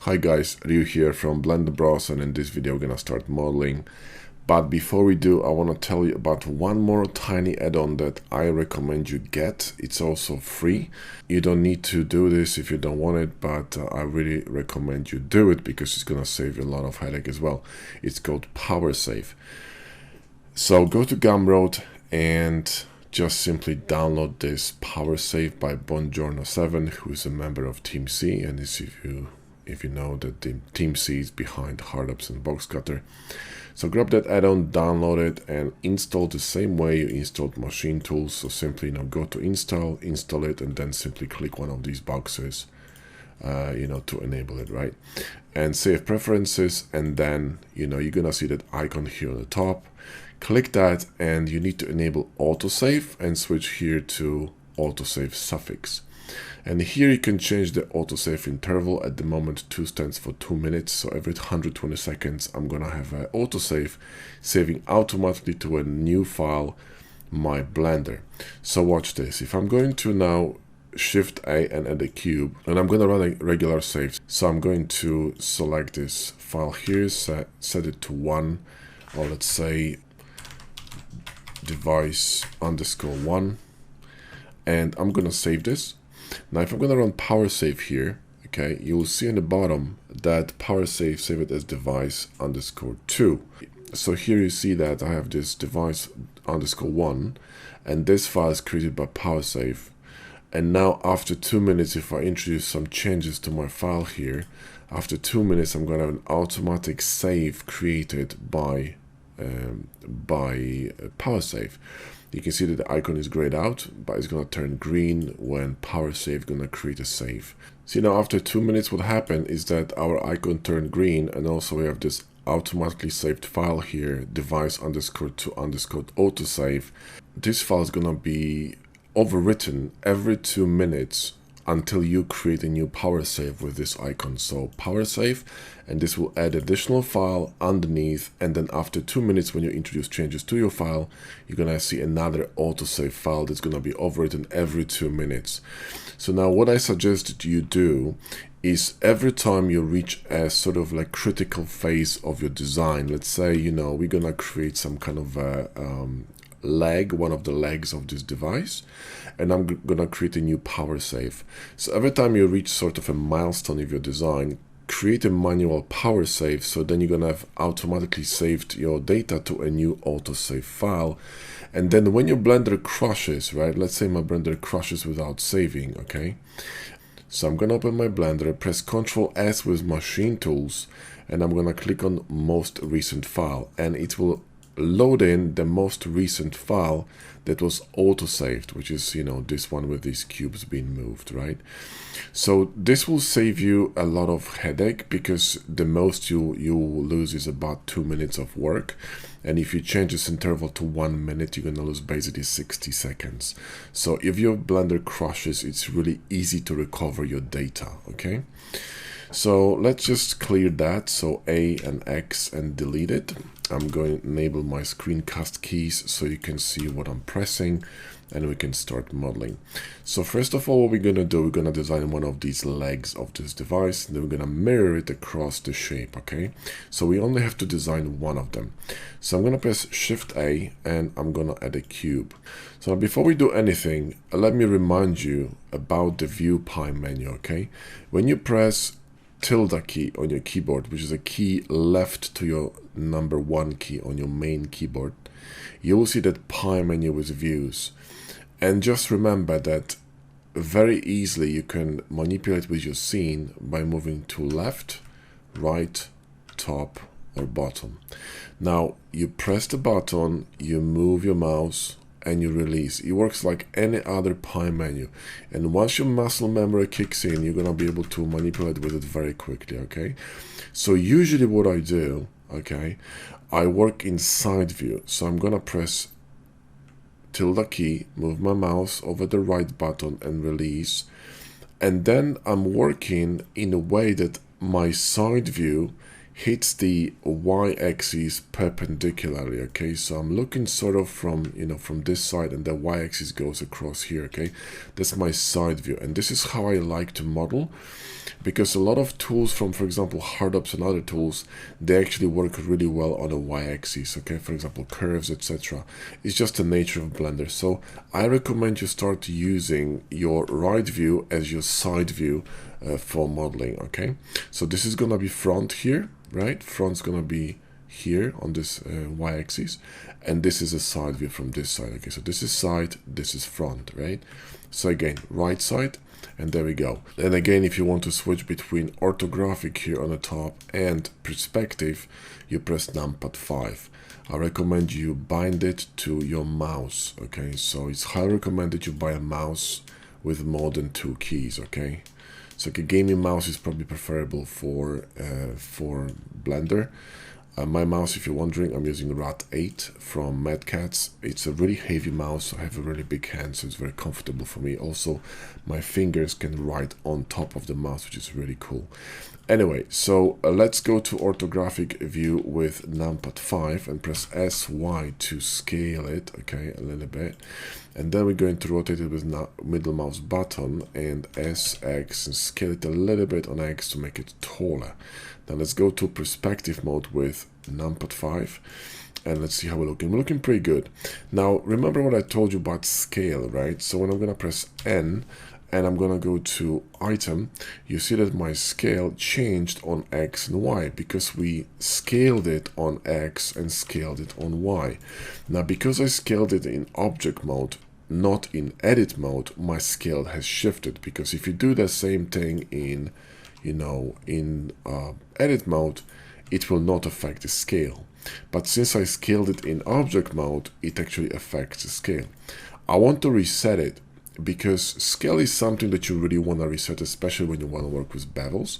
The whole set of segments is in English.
Hi guys, Ryu here from Blender Bros, and in this video we're gonna start modeling. But before we do, I want to tell you about one more tiny add-on that I recommend you get. It's also free. You don't need to do this if you don't want it, but I really recommend you do it because it's gonna save you a lot of headache as well. It's called PowerSave. So go to Gumroad and just simply download this PowerSave by Bongiorno7, who is a member of Team C, and if you know that the Team C is behind Hardups and Boxcutter. So grab that add-on, download it, and install the same way you installed Machine Tools. So simply go to install it, and then simply click one of these boxes, to enable it, right? And save preferences, and then you're gonna see that icon here on the top. Click that, and you need to enable autosave and switch here to autosave suffix. And here you can change the autosave interval. At the moment 2 stands for 2 minutes, so every 120 seconds I'm gonna have an autosave saving automatically to a new file, my Blender. So watch this. If I'm going to now Shift A and add a cube, and I'm gonna run a regular save, so I'm going to select this file here, set it to 1, or let's say device_1, and I'm gonna save this. Now if I'm gonna run PowerSave here, okay, you will see in the bottom that PowerSave save it as device_2. So here you see that I have this device_1, and this file is created by PowerSave. And now after 2 minutes, if I introduce some changes to my file here, after 2 minutes I'm gonna have an automatic save created by PowerSave. You can see that the icon is grayed out, but it's gonna turn green when PowerSave gonna create a save. See, now after 2 minutes, what happened is that our icon turned green, and also we have this automatically saved file here, device_2_autosave. This file is gonna be overwritten every 2 minutes until you create a new PowerSave with this icon. So PowerSave, and this will add additional file underneath, and then after 2 minutes when you introduce changes to your file, you're gonna see another autosave file that's gonna be overwritten every 2 minutes. So now what I suggest that you do is every time you reach a sort of like critical phase of your design, let's say we're gonna create some kind of a one of the legs of this device, and I'm gonna create a new PowerSave. So every time you reach sort of a milestone of your design, create a manual PowerSave, so then you're gonna have automatically saved your data to a new autosave file. And then when your Blender crashes, right, let's say my Blender crashes without saving, okay, so I'm gonna open my Blender, press Ctrl S with Machine Tools, and I'm gonna click on most recent file, and it will load in the most recent file that was auto-saved, which is this one with these cubes being moved, right? So this will save you a lot of headache, because the most you will lose is about 2 minutes of work, and if you change this interval to 1 minute, you're gonna lose basically 60 seconds. So if your Blender crashes, it's really easy to recover your data, okay? So let's just clear that. So A and X and delete it. I'm going to enable my screencast keys so you can see what I'm pressing, and we can start modeling. So first of all, what we're going to do, we're going to design one of these legs of this device, and then we're going to mirror it across the shape, okay? So we only have to design one of them. So I'm going to press Shift A, and I'm going to add a cube. So before we do anything, let me remind you about the View Pie menu, okay? When you press tilde key on your keyboard, which is a key left to your number 1 key on your main keyboard, you will see that pie menu with views. And just remember that very easily you can manipulate with your scene by moving to left, right, top, or bottom. Now you press the button, you move your mouse, and you release. It works like any other pie menu, and once your muscle memory kicks in, you're gonna be able to manipulate with it very quickly, okay? So usually what I do, okay, I work in side view. So I'm gonna press tilde key, move my mouse over the right button and release, and then I'm working in a way that my side view hits the y-axis perpendicularly, okay? So I'm looking sort of from, you know, from this side, and the y-axis goes across here, okay? That's my side view, and this is how I like to model, because a lot of tools from, for example, Hardops and other tools, they actually work really well on a y-axis, okay? For example, curves, etc. It's just the nature of Blender. So I recommend you start using your right view as your side view for modeling, okay? So this is gonna be front here, right? Front's gonna be here on this y-axis, and this is a side view from this side, okay? So this is side, this is front, right? So again, right side, and there we go. And again, if you want to switch between orthographic here on the top and perspective, you press numpad 5. I recommend you bind it to your mouse, okay? So it's highly recommended you buy a mouse with more than 2 keys, okay? So a gaming mouse is probably preferable for Blender. My mouse, if you're wondering, I'm using Rat 8 from Mad Catz. It's a really heavy mouse, so I have a really big hand, so it's very comfortable for me. Also, my fingers can write on top of the mouse, which is really cool. Anyway, so let's go to orthographic view with numpad 5 and press SY to scale it, okay, a little bit. And then we're going to rotate it with middle mouse button and SX and scale it a little bit on X to make it taller. Now let's go to perspective mode with numpad 5 and let's see how we're looking. We're looking pretty good. Now remember what I told you about scale, right? So when I'm going to press N and I'm going to go to item, you see that my scale changed on X and Y because we scaled it on X and scaled it on Y. Now because I scaled it in object mode, not in edit mode, my scale has shifted, because if you do the same thing in, you know, in edit mode, it will not affect the scale. But since I scaled it in object mode, it actually affects the scale. I want to reset it, because scale is something that you really want to reset, especially when you want to work with bevels.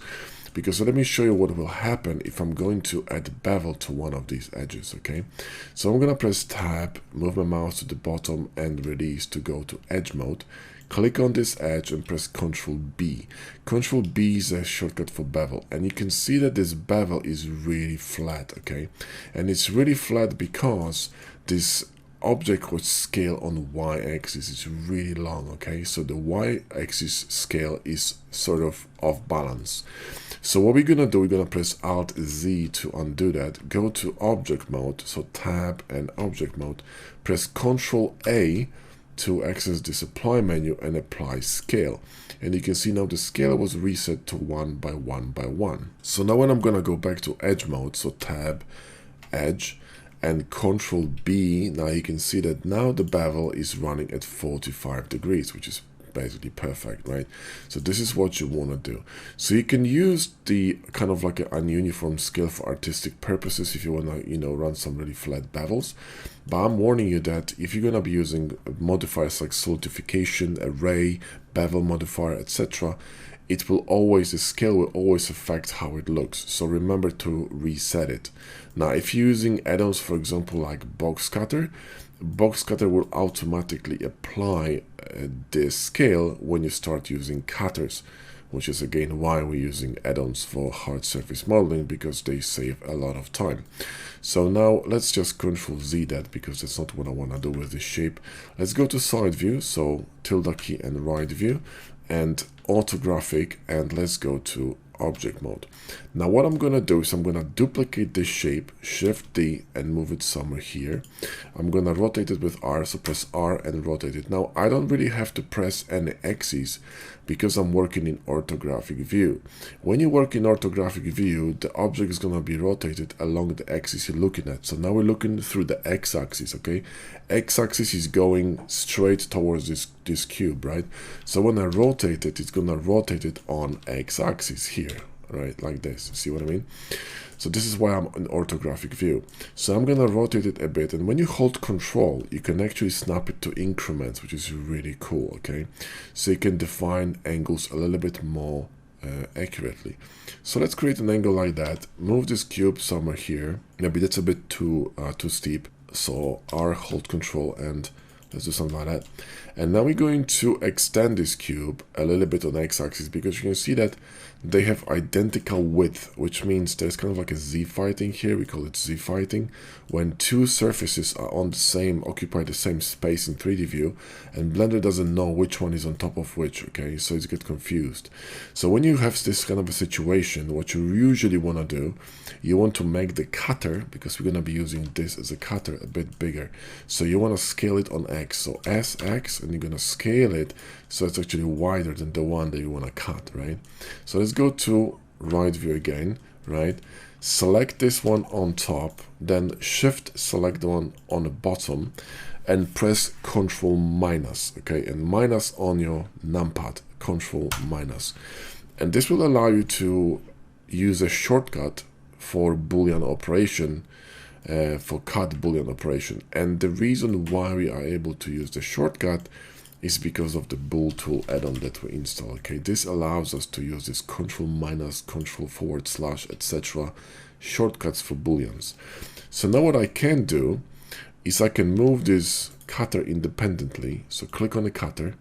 Because let me show you what will happen if I'm going to add bevel to one of these edges, okay? So I'm going to press tab, move my mouse to the bottom and release to go to edge mode. Click on this edge and press Ctrl B. Ctrl B is a shortcut for bevel, and you can see that this bevel is really flat, okay? And it's really flat because this object was scale on y-axis is really long, okay? So the y-axis scale is sort of off balance. So what we're gonna do, we're gonna press Alt Z to undo that, go to object mode, so tab and object mode, press Ctrl A to access this apply menu and apply scale. And you can see now the scale was reset to 1 by 1 by 1. So now when I'm gonna go back to edge mode, so tab, edge, and Ctrl B, now you can see that now the bevel is running at 45 degrees, which is basically perfect, right? So this is what you want to do. So you can use the kind of like an ununiform scale for artistic purposes if you want to, you know, run some really flat bevels. But I'm warning you that if you're going to be using modifiers like solidification, array, bevel modifier, etc., it will always, the scale will always affect how it looks. So remember to reset it. Now, if you're using add-ons, for example, like Box Cutter will automatically apply this scale when you start using cutters, which is again why we're using add-ons for hard surface modeling, because they save a lot of time. So now let's just Ctrl Z that, because that's not what I want to do with this shape. Let's go to side view, so tilde key and right view, and orthographic, and let's go to object mode. Now what I'm gonna do is I'm gonna duplicate this shape, Shift D, and move it somewhere here. I'm gonna rotate it with R, so press R and rotate it. Now I don't really have to press any axes because I'm working in orthographic view. When you work in orthographic view, the object is gonna be rotated along the axis you're looking at. So now we're looking through the x-axis, okay? X-axis is going straight towards this cube, right? So when I rotate it, it's gonna rotate it on x-axis here, right? Like this, see what I mean? So this is why I'm in orthographic view. So I'm gonna rotate it a bit, and when you hold Control, you can actually snap it to increments, which is really cool, okay? So you can define angles a little bit more accurately. So let's create an angle like that. Move this cube somewhere here. Maybe that's a bit too steep. So R, hold Control, and Let's do something like that. And now we're going to extend this cube a little bit on the x-axis, because you can see that they have identical width, which means there's kind of like a z-fighting here. We call it z-fighting. When two surfaces are on the same, occupy the same space in 3D view, and Blender doesn't know which one is on top of which, okay? So it's get confused. So when you have this kind of a situation, what you usually want to do, you want to make the cutter, because we're going to be using this as a cutter, a bit bigger. So you want to scale it on X. So SX, and you're going to scale it so it's actually wider than the one that you want to cut, right? So let's go to right view again, right? Select this one on top, then shift select the one on the bottom, and press Control minus, okay? And minus on your numpad, Control minus. And this will allow you to use a shortcut for Boolean operation, for cut Boolean operation. And the reason why we are able to use the shortcut is because of the bool tool add-on that we install. Okay, this allows us to use this Control minus, Control forward slash, etc. shortcuts for booleans. So now what I can do is I can move this cutter independently. So click on the cutter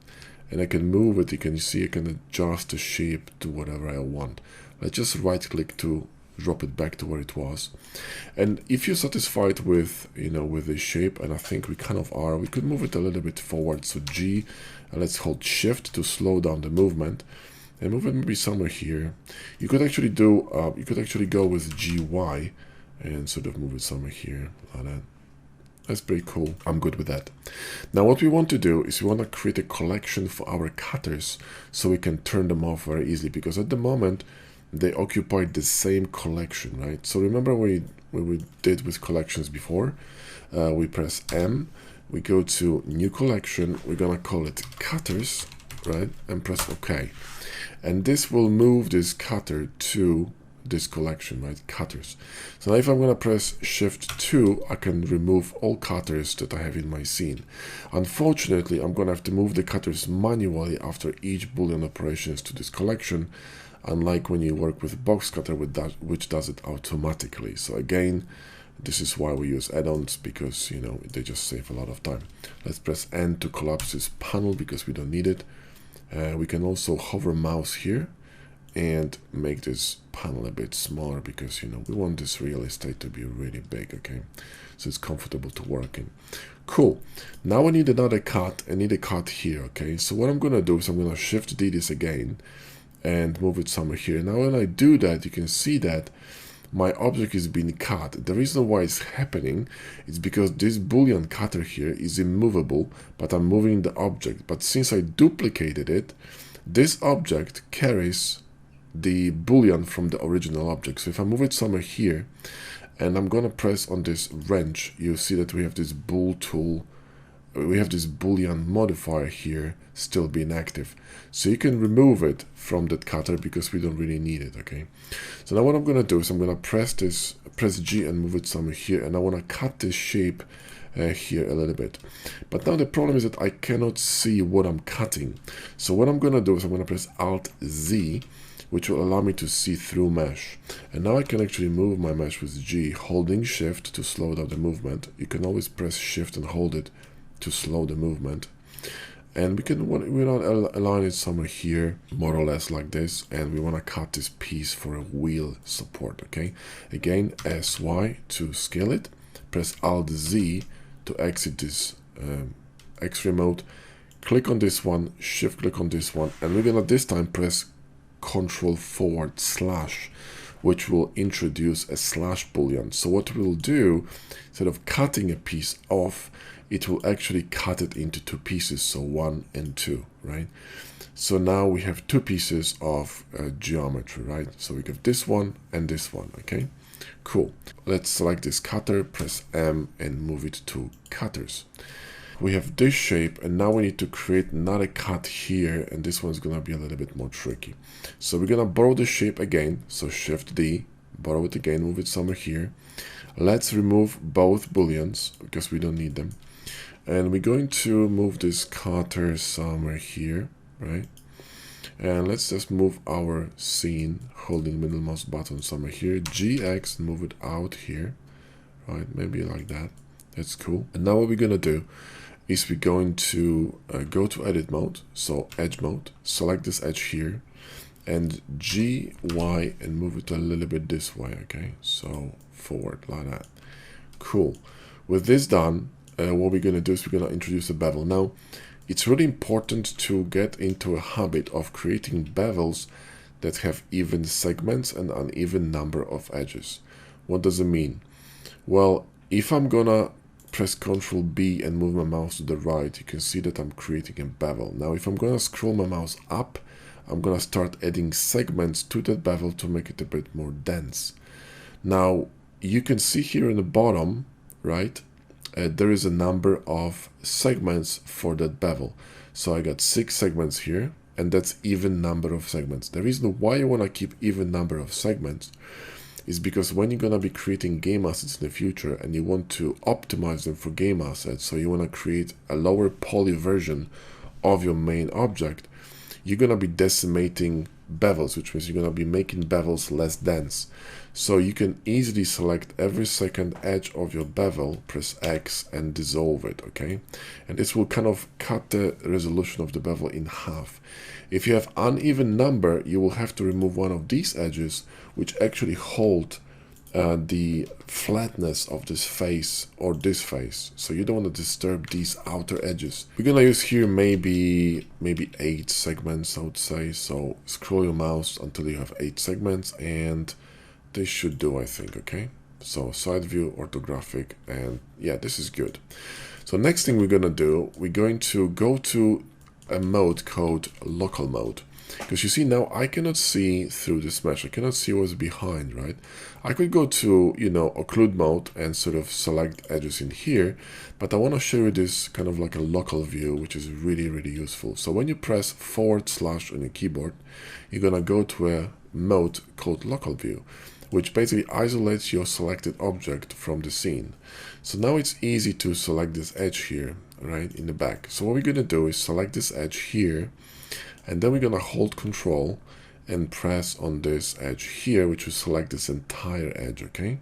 and I can move it. You can see I can adjust the shape to whatever I want. Let's just right click to drop it back to where it was. And if you're satisfied with, with the shape, and I think we kind of are, we could move it a little bit forward. So G, and let's hold Shift to slow down the movement, and move it maybe somewhere here. You could actually do, you could actually go with GY and sort of move it somewhere here like that. That's pretty cool. I'm good with that. Now what we want to do is we want to create a collection for our cutters so we can turn them off very easily, because at the moment they occupy the same collection, right? So remember what we did with collections before. We press M, we go to new collection, we're gonna call it cutters, right? And press OK. And this will move this cutter to this collection, right? Cutters. So now if I'm gonna press Shift 2, I can remove all cutters that I have in my scene. Unfortunately, I'm gonna have to move the cutters manually after each Boolean operations to this collection, unlike when you work with box cutter, which does it automatically. So again, this is why we use add-ons, because they just save a lot of time. Let's press N to collapse this panel because we don't need it. We can also hover mouse here and make this panel a bit smaller, because we want this real estate to be really big, okay? So it's comfortable to work in. Cool. Now I need another cut. I need a cut here, okay? So what I'm gonna do is I'm gonna Shift D this again and move it somewhere here. Now when I do that, you can see that my object is being cut. The reason why it's happening is because this Boolean cutter here is immovable, but I'm moving the object. But since I duplicated it, this object carries the Boolean from the original object. So if I move it somewhere here and I'm gonna press on this wrench, you see that we have this bool tool, we have this Boolean modifier here still being active. So you can remove it from that cutter because we don't really need it, okay? So now what I'm gonna do is I'm gonna press G and move it somewhere here, and I wanna cut this shape here a little bit. But now the problem is that I cannot see what I'm cutting. So what I'm gonna do is I'm gonna press Alt Z, which will allow me to see through mesh. And now I can actually move my mesh with G, holding Shift to slow down the movement. You can always press Shift and hold it to slow the movement. And we're not align it somewhere here, more or less like this, and we want to cut this piece for a wheel support, okay? Again, SY to scale it, press Alt Z to exit this X-ray mode, click on this one, Shift click on this one, and we're gonna this time press Control forward slash, which will introduce a slash boolean. So what we'll do, instead of cutting a piece off, it will actually cut it into two pieces, so 1 and 2, right? So now we have two pieces of geometry, right? So we have this one and this one, okay? Cool. Let's select this cutter, press M, and move it to cutters. We have this shape, and now we need to create another cut here, and this one's gonna be a little bit more tricky. So we're gonna borrow the shape again, so Shift D, borrow it again, move it somewhere here. Let's remove both booleans because we don't need them. And we're going to move this cutter somewhere here, right? And let's just move our scene, holding middle mouse button somewhere here, GX, move it out here, right? Maybe like that. That's cool. And now what we're gonna do is we're going to go to edit mode, so edge mode, select this edge here, and G, Y, and move it a little bit this way, okay? So forward, like that. Cool. With this done, what we're going to do is we're going to introduce a bevel. Now, it's really important to get into a habit of creating bevels that have even segments and an even number of edges. What does it mean? Well, if I'm gonna press Ctrl B and move my mouse to the right, you can see that I'm creating a bevel. Now, if I'm gonna scroll my mouse up, I'm gonna start adding segments to that bevel to make it a bit more dense. Now, you can see here in the bottom, right, there is a number of segments for that bevel. So I got 6 segments here, and that's even number of segments. The reason why you want to keep even number of segments is because when you're going to be creating game assets in the future and you want to optimize them for game assets, so you want to create a lower poly version of your main object, you're going to be decimating bevels, which means you're going to be making bevels less dense. So you can easily select every second edge of your bevel, press X, and dissolve it, okay? And this will kind of cut the resolution of the bevel in half. If you have uneven number, you will have to remove one of these edges, which actually hold the flatness of this face or this face. So you don't want to disturb these outer edges. We're gonna use here maybe 8 segments, I would say. So scroll your mouse until you have 8 segments, and this should do, I think, okay? So side view, orthographic, and yeah, this is good. So next thing we're gonna do, we're going to go to a mode called local mode. Because you see now I cannot see through this mesh. I cannot see what's behind, right? I could go to, occlude mode and sort of select edges in here, but I want to show you this kind of like a local view, which is really, really useful. So when you press / on your keyboard, you're going to go to a mode called local view, which basically isolates your selected object from the scene. So now it's easy to select this edge here, right, in the back. So what we're going to do is select this edge here, and then we're going to hold Control and press on this edge here, which will select this entire edge, okay?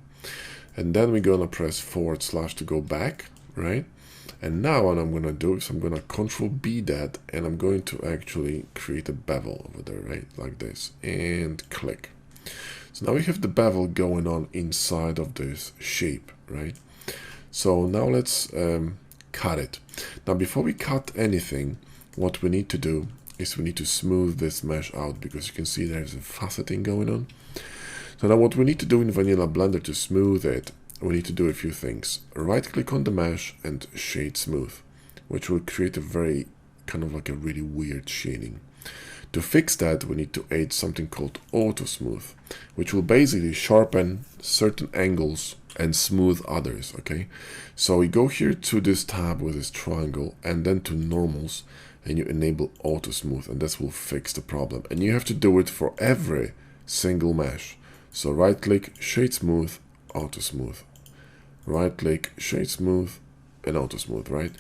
And then we're going to press / to go back, right? And now what I'm going to do is I'm going to Control B that, and I'm going to actually create a bevel over there, right? Like this, and click. So now we have the bevel going on inside of this shape, right? So now let's cut it. Now, before we cut anything, what we need to do is we need to smooth this mesh out, because you can see there's a faceting going on. So now what we need to do in Vanilla Blender to smooth it, we need to do a few things. Right click on the mesh and shade smooth, which will create a very kind of like a really weird shading. To fix that, we need to add something called auto smooth, which will basically sharpen certain angles and smooth others, okay? So we go here to this tab with this triangle and then to normals, and you enable auto smooth, and this will fix the problem. And you have to do it for every single mesh. So right click, shade smooth, auto smooth. Right click, shade smooth, and auto smooth, right?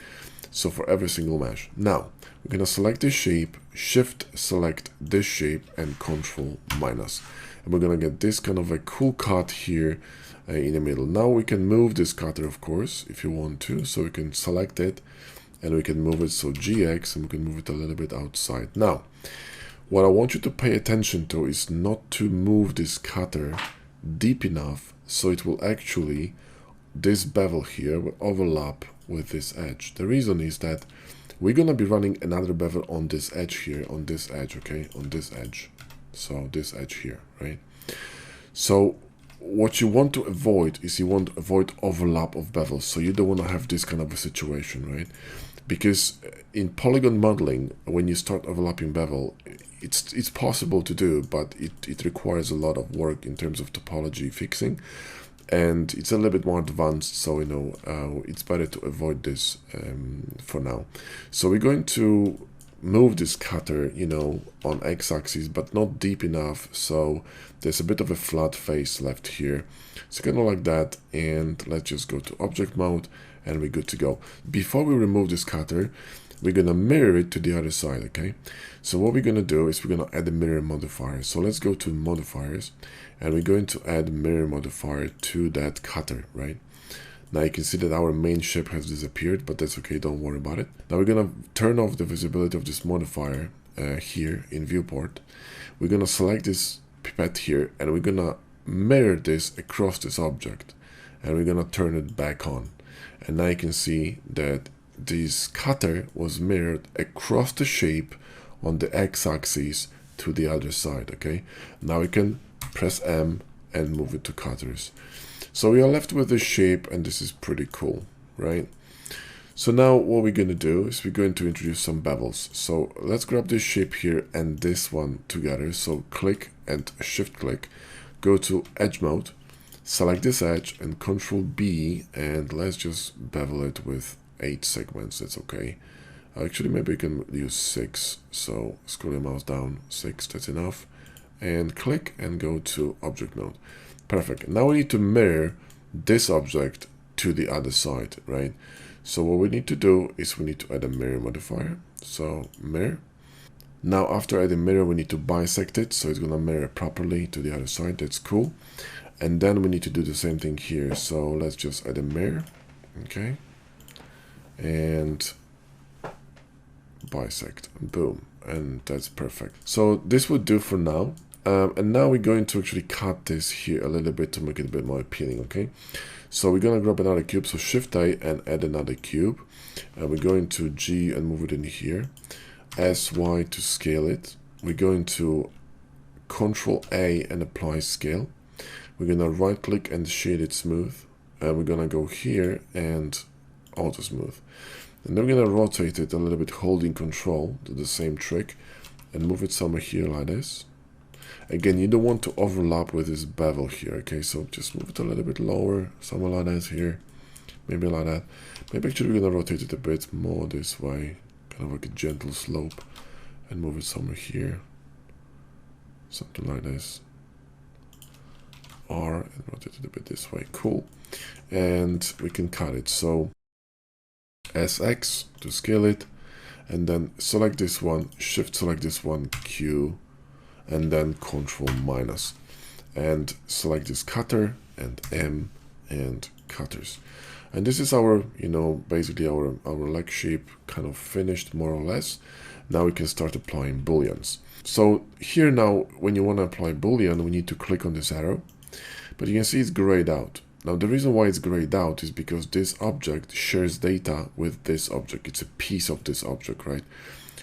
So for every single mesh. Now we're gonna select this shape, shift select this shape, and Control minus. And we're gonna get this kind of a cool cut here in the middle. Now we can move this cutter, of course, if you want to. So we can select it and we can move it, so GX, and we can move it a little bit outside. Now, what I want you to pay attention to is not to move this cutter deep enough so it will actually, this bevel here will overlap with this edge. The reason is that we're gonna be running another bevel on this edge here, on this edge, okay, on this edge. So this edge here, right? So what you want to avoid is you want to avoid overlap of bevels. So you don't want to have this kind of a situation, right? Because in polygon modeling, when you start overlapping bevel, it's possible to do, but it requires a lot of work in terms of topology fixing, and it's a little bit more advanced. So it's better to avoid this for now. So we're going to move this cutter, on x-axis, but not deep enough, so there's a bit of a flat face left here. So kind of like that, and let's just go to object mode, and we're good to go. Before we remove this cutter, we're gonna mirror it to the other side, okay? So what we're gonna do is we're gonna add a mirror modifier. So let's go to modifiers, and we're going to add mirror modifier to that cutter, right? Now you can see that our main shape has disappeared, but that's okay, don't worry about it. Now we're gonna turn off the visibility of this modifier here in viewport. We're gonna select this pipette here, and we're gonna mirror this across this object, and we're gonna turn it back on. And now you can see that this cutter was mirrored across the shape on the x-axis to the other side. Okay, now we can press M and move it to cutters. So we are left with this shape, and this is pretty cool, right? So now what we're going to do is we're going to introduce some bevels. So let's grab this shape here and this one together. So click and shift click, go to edge mode, select this edge and Control B, and let's just bevel it with 8 segments. That's okay. Actually, maybe you can use 6. So scroll your mouse down, 6, that's enough. And click and go to object mode. Perfect. Now we need to mirror this object to the other side, right? So what we need to do is we need to add a mirror modifier. So mirror. Now after adding mirror, we need to bisect it, so it's going to mirror properly to the other side. That's cool. And then we need to do the same thing here. So let's just add a mirror. Okay. And bisect. Boom. And that's perfect. So this would do for now. And now we're going to actually cut this here a little bit to make it a bit more appealing, okay? So we're going to grab another cube, so Shift A and add another cube. And we're going to G and move it in here. SY to scale it. We're going to Control A and apply scale. We're going to right click and shade it smooth. And we're going to go here and auto smooth. And then we're going to rotate it a little bit, holding Control, do the same trick, and move it somewhere here like this. Again, you don't want to overlap with this bevel here, okay? So just move it a little bit lower, somewhere like that here, maybe like that. Maybe actually we're gonna rotate it a bit more this way, kind of like a gentle slope, and move it somewhere here, something like this. R, and rotate it a bit this way, cool. And we can cut it, so SX to scale it, and then select this one, shift select this one, Q, and then Control minus, and select this cutter and M and cutters. And this is our, basically our leg shape kind of finished more or less. Now we can start applying booleans. So here now, when you want to apply boolean, we need to click on this arrow, but you can see it's grayed out. Now the reason why it's grayed out is because this object shares data with this object. It's a piece of this object, right?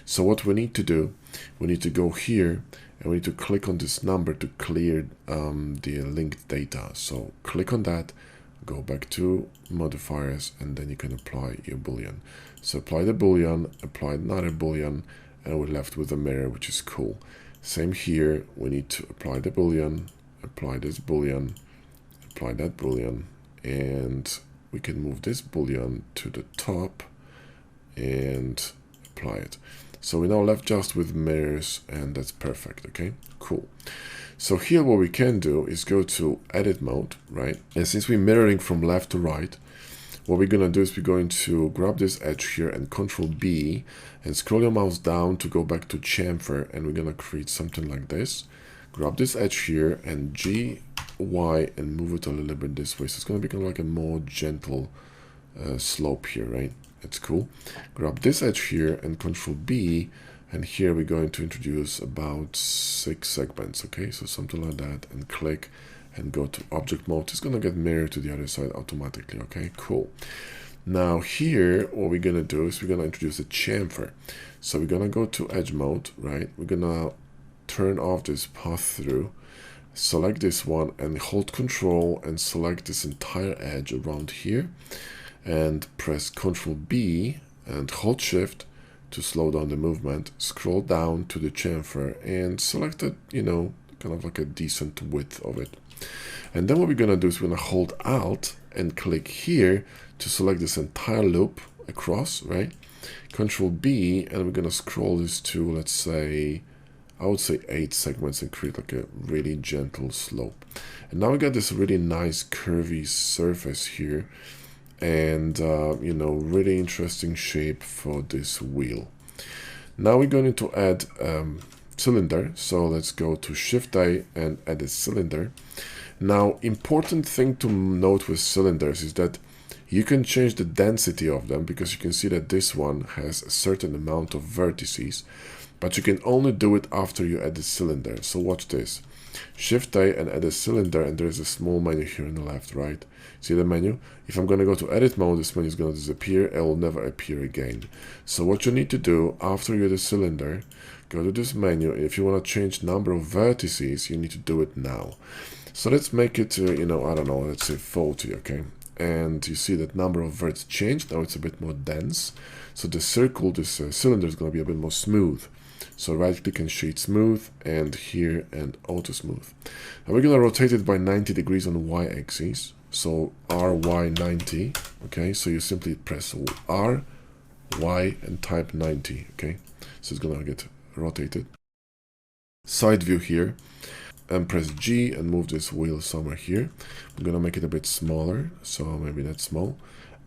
So what we need to do, we need to go here and we need to click on this number to clear the linked data. So click on that, go back to modifiers, and then you can apply your boolean. So apply the boolean, apply another boolean, and we're left with a mirror, which is cool. Same here, we need to apply the boolean, apply this boolean, apply that boolean, and we can move this boolean to the top and apply it. So we're now left just with mirrors, and that's perfect. Okay, cool. So here what we can do is go to edit mode, right? And since we're mirroring from left to right, what we're gonna do is we're going to grab this edge here and Control B and scroll your mouse down to go back to chamfer, and we're gonna create something like this. Grab this edge here and G, Y, and move it a little bit this way. So it's gonna become like a more gentle slope here, right? It's cool. Grab this edge here and Control B, and here we're going to introduce about 6 segments, okay? So something like that, and click and go to object mode. It's gonna get mirrored to the other side automatically, okay? Cool. Now here, what we're gonna do is we're gonna introduce a chamfer. So we're gonna go to edge mode, right? We're gonna turn off this path through, select this one and hold Control and select this entire edge around here, and press Control B and hold Shift to slow down the movement. Scroll down to the chamfer and select it, kind of like a decent width of it. And then what we're gonna do is we're gonna hold Alt and click here to select this entire loop across, right? Control B, and we're gonna scroll this to, let's say, I would say 8 segments, and create like a really gentle slope. And now we got this really nice curvy surface here, and really interesting shape for this wheel. Now we're going to add cylinder. So let's go to Shift A and add a cylinder. Now, important thing to note with cylinders is that You can change the density of them because you can see that this one has a certain amount of vertices, but you can only do it after you add the cylinder. So watch this. Shift A and add a cylinder, and there's a small menu here on the left, right? See the menu? If I'm going to go to edit mode, this menu is going to disappear. It will never appear again. So what you need to do after you add a cylinder, go to this menu. If you want to change number of vertices, you need to do it now. So let's make it, you know, I don't know, let's say 40, okay? And you see that number of verts changed. Now it's a bit more dense. So the circle, this cylinder is going to be a bit more smooth. So right click and shade smooth, and here and auto smooth. Now we're going to rotate it by 90 degrees on the y axis. So RY 90, okay? So you simply press R, Y, and type 90, okay? So it's going to get rotated. Side view here, and press G and move this wheel somewhere here. I'm going to make it a bit smaller, so maybe not small.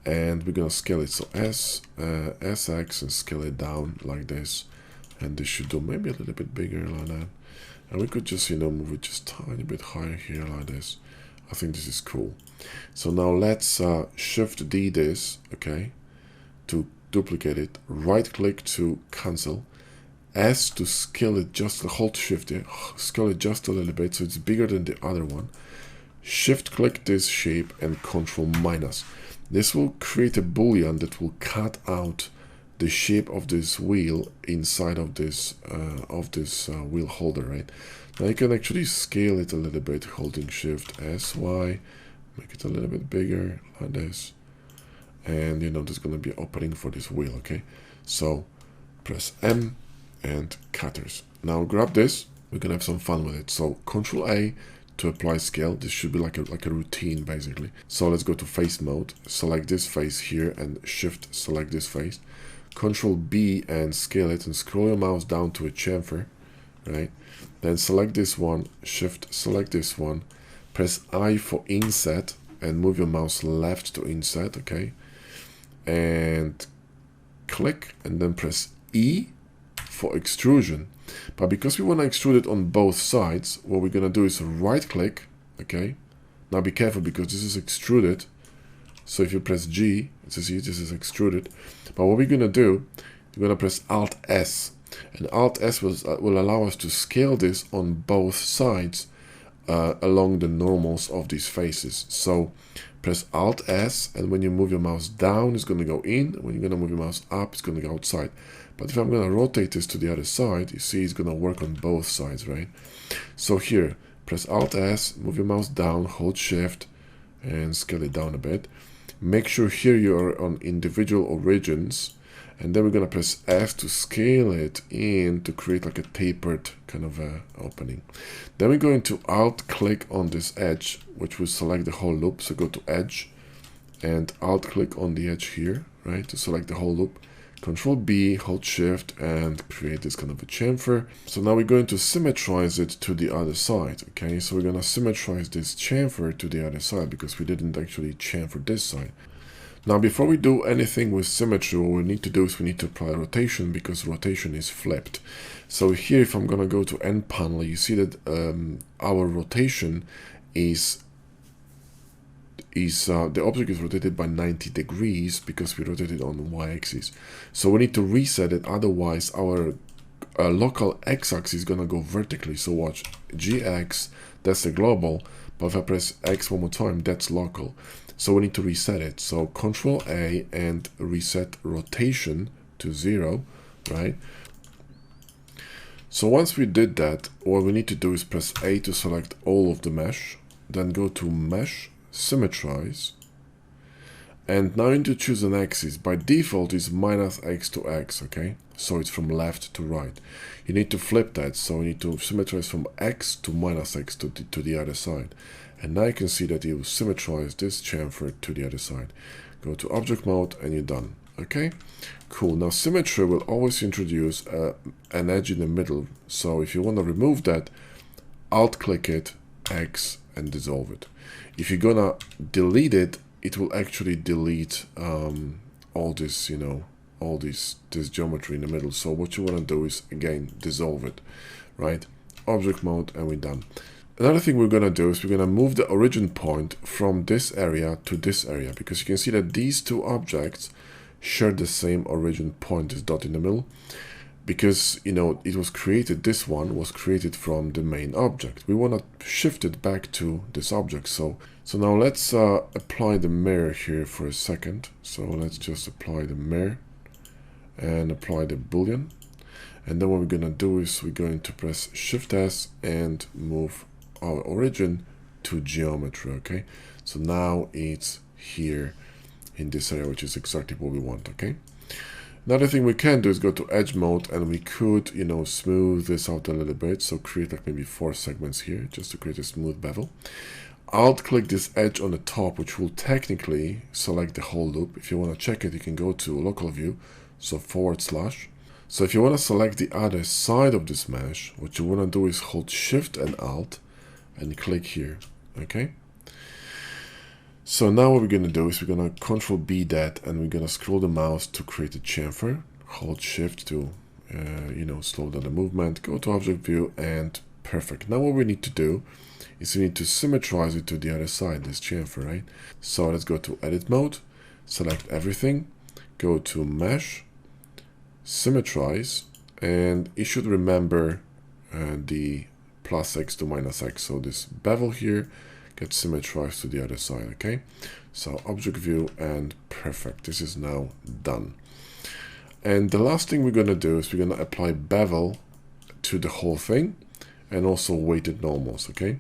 And we're going to scale it. So SX, and scale it down like this. And this should do maybe a little bit bigger like that. And we could just, you know, move it just tiny bit higher here like this. I think this is cool. So now let's Shift D this, okay, to duplicate it. Right click to cancel. S to scale it, just hold Shift here, scale it just a little bit so it's bigger than the other one. Shift click this shape and Control minus. This will create a boolean that will cut out the shape of this wheel inside of this wheel holder, right? Now you can actually scale it a little bit, holding Shift SY, make it a little bit bigger like this, and you know there's going to be an opening for this wheel, okay? So press M and cutters. Now grab this. We're gonna have some fun with it. So Control A to apply scale. This should be like a routine basically. So let's go to face mode. Select this face here and Shift select this face. Control B and scale it and scroll your mouse down to a chamfer, right? Then select this one, Shift select this one, press I for inset and move your mouse left to inset, okay? And click and then press E for extrusion. But because we want to extrude it on both sides, what we're going to do is right click, okay? Now be careful because this is extruded. So if you press G, this is extruded. But what we're going to do, we're going to press Alt S. And Alt S will allow us to scale this on both sides along the normals of these faces. So press Alt S, and when you move your mouse down, it's going to go in. When you're going to move your mouse up, it's going to go outside. But if I'm going to rotate this to the other side, you see it's going to work on both sides, right? So here, press Alt S, move your mouse down, hold Shift, and scale it down a bit. Make sure here you're on individual origins, and then we're going to press F to scale it in to create like a tapered kind of opening. Then we're going to Alt click on this edge, which will select the whole loop. So go to Edge and Alt click on the edge here, right, to select the whole loop. Control B, hold Shift, and create this kind of a chamfer. So now we're going to symmetrize it to the other side, okay? So we're going to symmetrize this chamfer to the other side because we didn't actually chamfer this side. Now, before we do anything with symmetry, what we need to do is we need to apply rotation because rotation is flipped. So here, if I'm going to go to End Panel, you see that our rotation is the object is rotated by 90 degrees because we rotated on the y-axis. So we need to reset it, otherwise our local x-axis is going to go vertically. So watch, GX, that's the global, but if I press X one more time, that's local. So we need to reset it. So Control A and reset rotation to 0, right? So once we did that, what we need to do is press A to select all of the mesh, then go to Mesh, Symmetrize, and now you need to choose an axis. By default is -x to x, okay? So it's from left to right. You need to flip that, so you need to symmetrize from x to -x to the other side. And now you can see that you symmetrize this chamfer to the other side. Go to object mode and you're done, okay? Cool. Now symmetry will always introduce an edge in the middle. So if you want to remove that, alt click it, X, and dissolve it. If you're gonna delete it, it will actually delete all this, you know, all this geometry in the middle. So what you want to do is again dissolve it, right? Object mode, and we're done. Another thing we're going to do is we're going to move the origin point from this area to this area, because you can see that these two objects share the same origin point, this dot in the middle, because, you know, it was created, this one was created from the main object. We want to shift it back to this object. So now let's apply the mirror here for a second. So let's just apply the mirror and apply the boolean. And then what we're going to do is we're going to press Shift S and move our origin to geometry. Okay, so now it's here in this area, which is exactly what we want. Okay, another thing we can do is go to edge mode, and we could, you know, smooth this out a little bit. So create like maybe 4 segments here just to create a smooth bevel. Alt click this edge on the top, which will technically select the whole loop. If you want to check it, you can go to local view, so /. So if you want to select the other side of this mesh, what you want to do is hold Shift and Alt and click here. Okay, so now what we're going to do is we're going to Control B that, and we're going to scroll the mouse to create a chamfer. Hold Shift to you know, slow down the movement. Go to object view, and perfect. Now what we need to do is we need to symmetrize it to the other side, this chamfer, right? So let's go to edit mode, select everything, go to mesh, symmetrize, and it should remember the +x to -x. So this bevel here gets symmetrized to the other side. Okay, so object view, and perfect. This is now done. And the last thing we're going to do is we're going to apply bevel to the whole thing, and also weighted normals. Okay,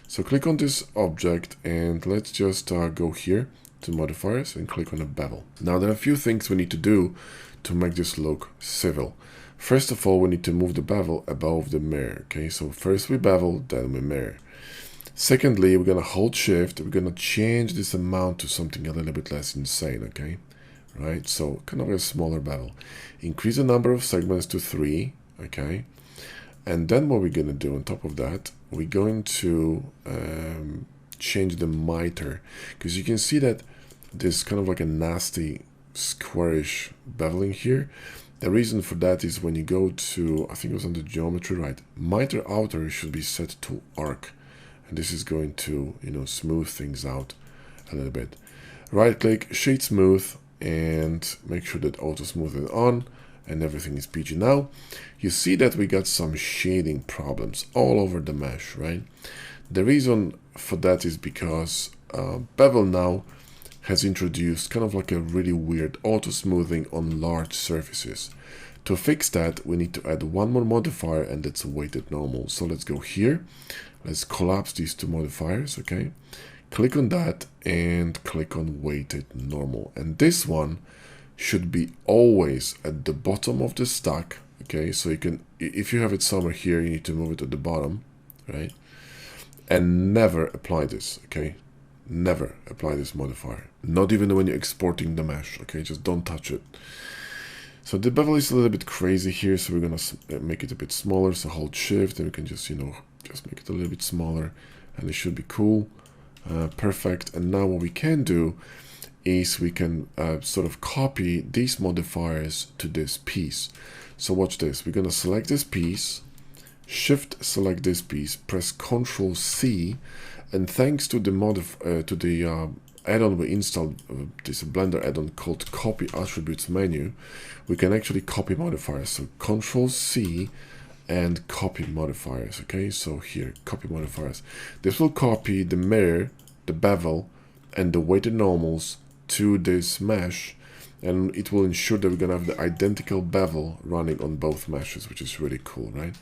so click on this object, and let's just go here to modifiers and click on the bevel. Now there are a few things we need to do to make this look civil. First of all, we need to move the bevel above the mirror. Okay, so first we bevel, then we mirror. Secondly, we're going to hold Shift, we're going to change this amount to something a little bit less insane. Okay, right, so kind of a smaller bevel. Increase the number of segments to 3. Okay, and then what we're going to do on top of that, we're going to change the miter, because you can see that there's kind of like a nasty squarish beveling here. The reason for that is when you go to, I think it was under geometry, right? Miter outer should be set to arc, and this is going to, you know, smooth things out a little bit. Right click, shade smooth, and make sure that auto smooth is on, and everything is PG. Now you see that we got some shading problems all over the mesh, right? The reason for that is because bevel now has introduced kind of like a really weird auto smoothing on large surfaces. To fix that, we need to add one more modifier, and that's weighted normal. So let's go here, let's collapse these two modifiers. Okay, click on that and click on weighted normal, and this one should be always at the bottom of the stack. Okay, so you can, if you have it somewhere here, you need to move it to the bottom, right? And never apply this. Okay, never apply this modifier, not even when you're exporting the mesh. Okay, just don't touch it. So the bevel is a little bit crazy here, so we're gonna make it a bit smaller. So hold Shift, and we can just, you know, just make it a little bit smaller, and it should be cool. Perfect. And now what we can do is we can sort of copy these modifiers to this piece. So watch this. We're gonna select this piece, Shift select this piece, press Ctrl C, and thanks to the add-on we installed, this Blender add-on called Copy Attributes menu, we can actually copy modifiers. So Ctrl C and copy modifiers. Okay, so here, copy modifiers. This will copy the mirror, the bevel, and the weighted normals to this mesh, and it will ensure that we're gonna have the identical bevel running on both meshes, which is really cool, right?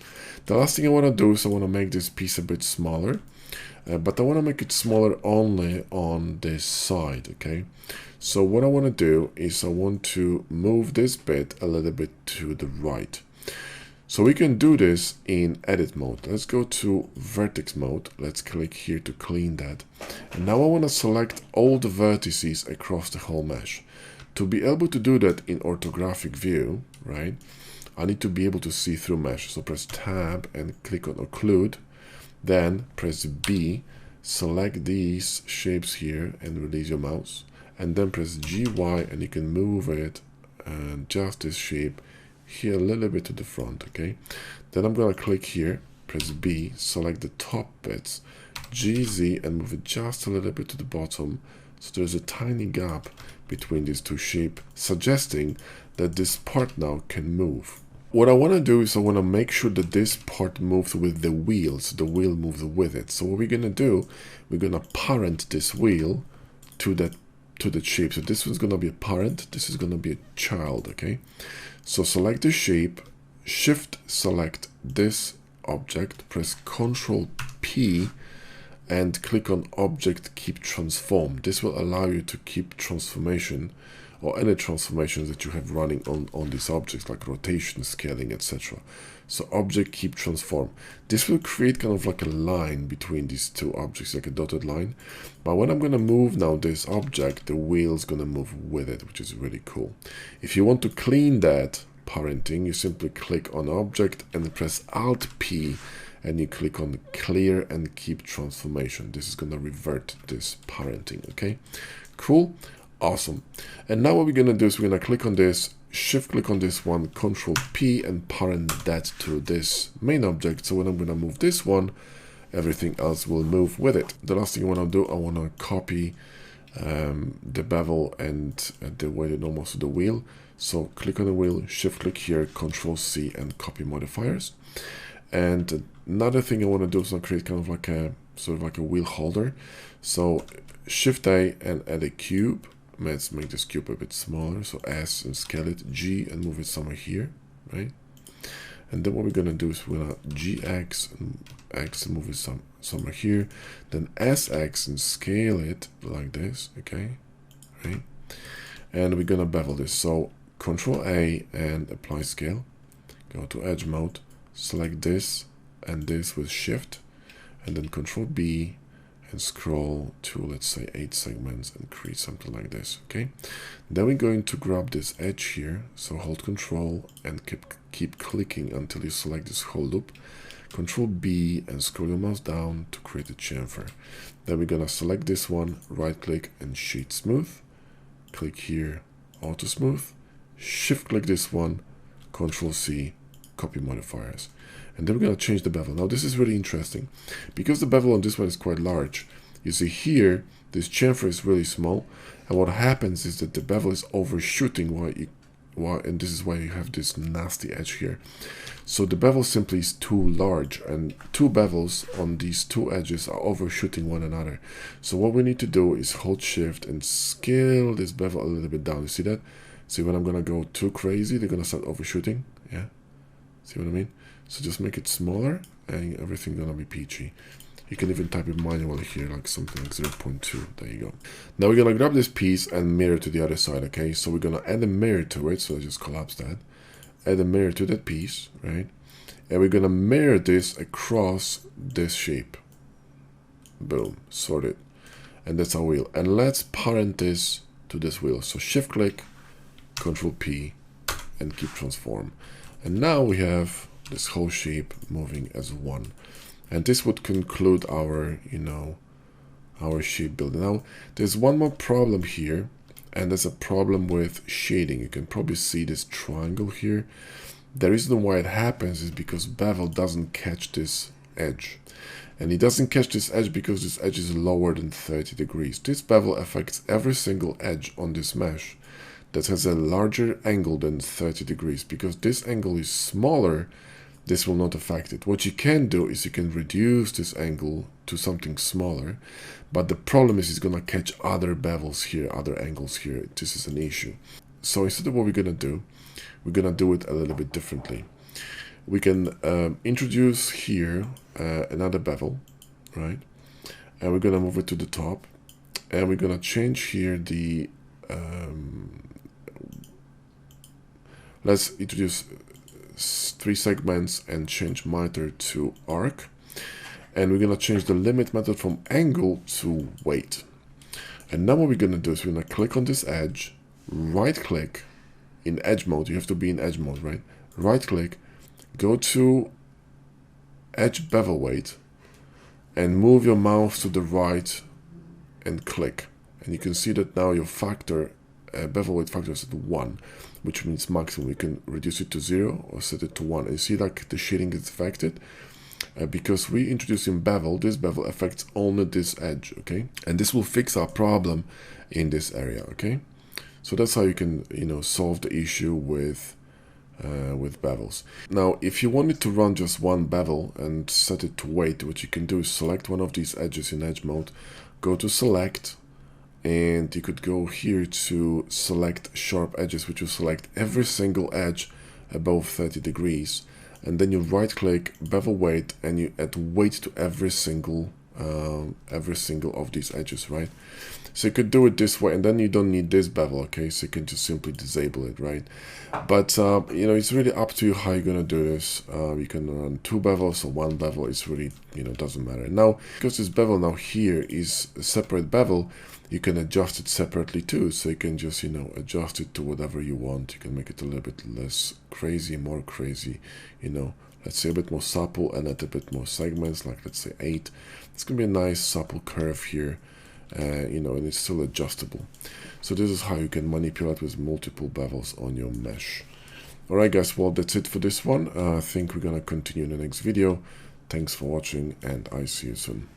The last thing I want to do is I want to make this piece a bit smaller, but I want to make it smaller only on this side. Okay, so what I want to do is I want to move this bit a little bit to the right. So we can do this in edit mode. Let's go to vertex mode. Let's click here to clean that. And now I want to select all the vertices across the whole mesh. To be able to do that in orthographic view, right, I need to be able to see through mesh. So press Tab and click on Occlude. Then press B, select these shapes here and release your mouse. And then press GY, and you can move it, just this shape here a little bit to the front. Okay, then I'm gonna click here, press B, select the top bits, GZ, and move it just a little bit to the bottom. So there's a tiny gap between these two sheep, suggesting that this part now can move. What I want to do is I want to make sure that this part moves with the wheel, so the wheel moves with it. So what we're going to do, we're going to parent this wheel to the shape. So this one's going to be a parent, this is going to be a child, okay? So select the shape, shift select this object, press Ctrl P, and click on Object Keep Transform. This will allow you to keep transformation or any transformations that you have running on these objects, like rotation, scaling, etc. So Object Keep Transform. This will create kind of like a line between these two objects, like a dotted line. But when I'm going to move now this object, the wheel's going to move with it, which is really cool. If you want to clean that parenting, you simply click on Object and press Alt P, and you click on Clear and Keep Transformation. This is going to revert this parenting, okay? Cool. Awesome. And now what we're going to do is we're going to click on this, shift click on this one, Control P, and parent that to this main object. So when I'm going to move this one, everything else will move with it. The last thing I want to do, I want to copy the bevel and the way it almost to the wheel. So click on the wheel, shift click here, Control C, and copy modifiers. And another thing I want to do is I'll create kind of like a sort of like a wheel holder. So Shift A and add a cube. Let's make this cube a bit smaller. So S and scale it, G, and move it somewhere here, right? And then what we're gonna do is we're gonna GX and X and move it somewhere here. Then SX and scale it like this, okay, right? And we're gonna bevel this. So Control A and apply scale. Go to edge mode. Select this and this with Shift, and then Control B and scroll to, let's say, 8 segments and create something like this, okay? Then we're going to grab this edge here, so hold Control and keep clicking until you select this whole loop. Control B and scroll your mouse down to create a chamfer. Then we're gonna select this one, right click and Sheet Smooth. Click here, Auto Smooth. Shift click this one, Control C, copy modifiers. And then we're going to change the bevel. Now this is really interesting because the bevel on this one is quite large. You see here, this chamfer is really small, and what happens is that the bevel is overshooting and this is why you have this nasty edge here. So the bevel simply is too large, and two bevels on these two edges are overshooting one another. So what we need to do is hold Shift and scale this bevel a little bit down. You see that? See, when I'm going to go too crazy, they're going to start overshooting. Yeah. See what I mean? So just make it smaller and everything's gonna be peachy. You can even type it manually here, like something like 0.2. There you go. Now we're gonna grab this piece and mirror to the other side, okay? So we're gonna add a mirror to it. So I just collapse that. Add a mirror to that piece, right? And we're gonna mirror this across this shape. Boom, sorted. And that's our wheel. And let's parent this to this wheel. So shift click, Control P, and keep transform. And now we have this whole shape moving as one. And this would conclude our, our shape build. Now, there's one more problem here, and there's a problem with shading. You can probably see this triangle here. The reason why it happens is because bevel doesn't catch this edge. And it doesn't catch this edge because this edge is lower than 30 degrees. This bevel affects every single edge on this mesh that has a larger angle than 30 degrees. Because this angle is smaller, this will not affect it. What you can do is you can reduce this angle to something smaller, but the problem is it's gonna catch other bevels here, other angles here. This is an issue. So instead of what we're gonna do, we're gonna do it a little bit differently. We can introduce here another bevel, right? And we're gonna move it to the top, and we're gonna change here the let's introduce 3 segments and change miter to arc. And we're gonna change the limit method from angle to weight. And now what we're gonna do is we're gonna click on this edge, right click in edge mode. You have to be in edge mode, right? Right click, go to edge bevel weight, and move your mouse to the right and click. And you can see that now your factor, bevel weight factor is at 1, which means maximum. You can reduce it to 0 or set it to 1. And you see like the shading is affected. because we introducing bevel. This bevel affects only this edge, okay? And this will fix our problem in this area, okay? So that's how you can, you know, solve the issue with bevels. Now, if you wanted to run just one bevel and set it to weight, what you can do is select one of these edges in edge mode, go to select, and you could go here to select sharp edges, which will select every single edge above 30 degrees. And then you right click bevel weight and you add weight to every single of these edges, right? So you could do it this way, and then you don't need this bevel, okay? So you can just simply disable it, right? But you know, it's really up to you how you're gonna do this. You can run 2 bevels or 1 bevel. It's really, you know, doesn't matter. Now, because this bevel now here is a separate bevel, you can adjust it separately too. So you can just, you know, adjust it to whatever you want. You can make it a little bit less crazy, more crazy, you know. Let's say a bit more supple and add a bit more segments, like let's say 8. It's gonna be a nice supple curve here. You know, and it's still adjustable. So this is how you can manipulate with multiple bevels on your mesh. Alright guys, well that's it for this one. I think we're gonna continue in the next video. Thanks for watching, and I see you soon.